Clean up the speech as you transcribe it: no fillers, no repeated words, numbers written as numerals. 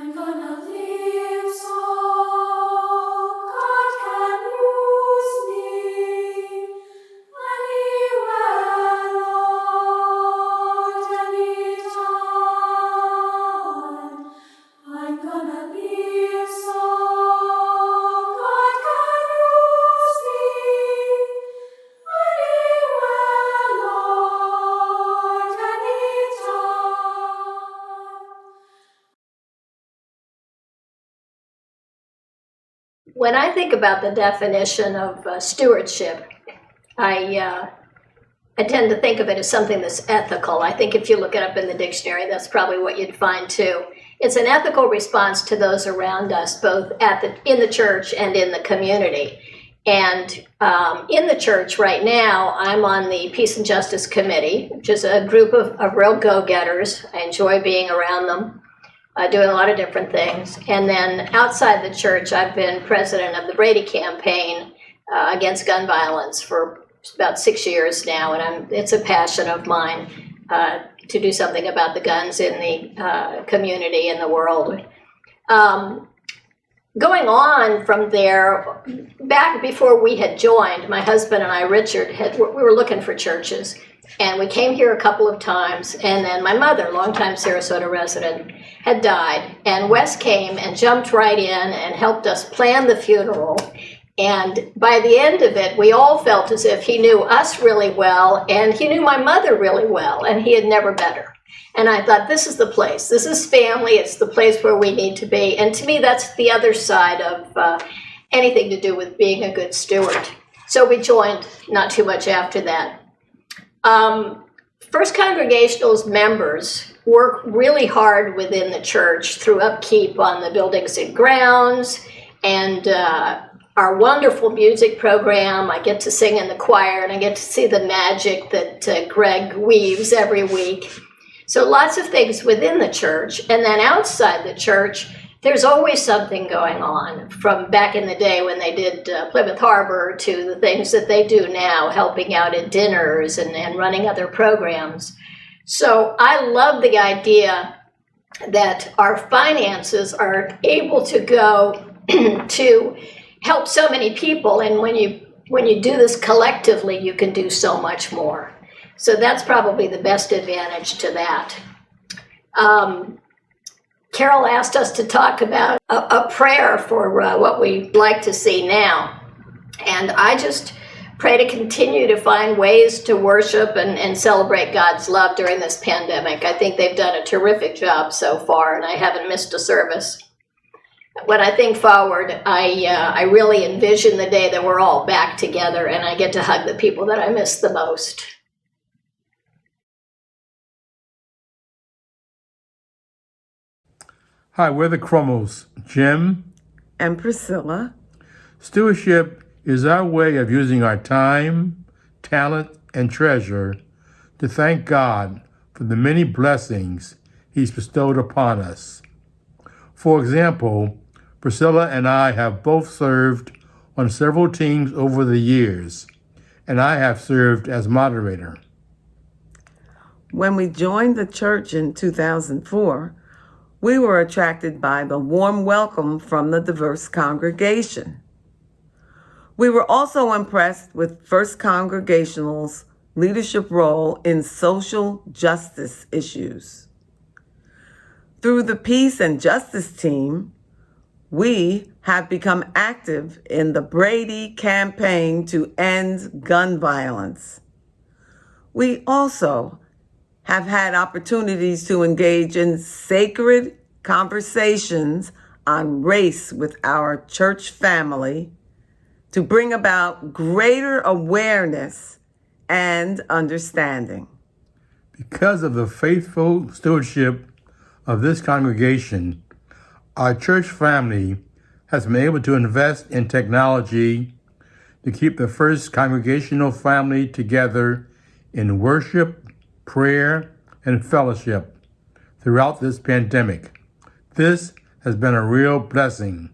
I'm gonna live so God can use me anywhere, Lord, anytime. I'm gonna live so God can use me anywhere, Lord, anytime. When I think about the definition of stewardship, I tend to think of it as something that's ethical. I think if you look it up in the dictionary, that's probably what you'd find too. It's an ethical response to those around us, both in the church and in the community. And in the church right now, I'm on the Peace and Justice Committee, which is a group of real go-getters. I enjoy being around them. Doing a lot of different things. And then outside the church, I've been president of the Brady campaign against gun violence for about 6 years now, and it's a passion of mine to do something about the guns in the community and the world. Going on from there, back before we had joined, my husband and I, Richard, we were looking for churches. And we came here a couple of times, and then my mother, longtime Sarasota resident, had died. And Wes came and jumped right in and helped us plan the funeral. And by the end of it, we all felt as if he knew us really well, and he knew my mother really well, and he had never met her. And I thought, this is the place. This is family. It's the place where we need to be. And to me, that's the other side of anything to do with being a good steward. So we joined not too much after that. First Congregational's members work really hard within the church through upkeep on the buildings and grounds and our wonderful music program. I get to sing in the choir and I get to see the magic that Greg weaves every week. So lots of things within the church. And then outside the church, there's always something going on, from back in the day when they did Plymouth Harbor to the things that they do now, helping out at dinners and running other programs. So I love the idea that our finances are able to go to help so many people. And when you do this collectively, you can do so much more. So that's probably the best advantage to that. Carol asked us to talk about a prayer for what we'd like to see now. And I just pray to continue to find ways to worship and celebrate God's love during this pandemic. I think they've done a terrific job so far, and I haven't missed a service. When I think forward, I really envision the day that we're all back together and I get to hug the people that I miss the most. Hi, we're the Crumels, Jim and Priscilla. Stewardship is our way of using our time, talent, and treasure to thank God for the many blessings He's bestowed upon us. For example, Priscilla and I have both served on several teams over the years, and I have served as moderator. When we joined the church in 2004, we were attracted by the warm welcome from the diverse congregation. We were also impressed with First Congregational's leadership role in social justice issues. Through the Peace and Justice team, we have become active in the Brady campaign to end gun violence. We also have had opportunities to engage in sacred conversations on race with our church family to bring about greater awareness and understanding. Because of the faithful stewardship of this congregation, our church family has been able to invest in technology to keep the First Congregational family together in worship, prayer, and fellowship throughout this pandemic. This has been a real blessing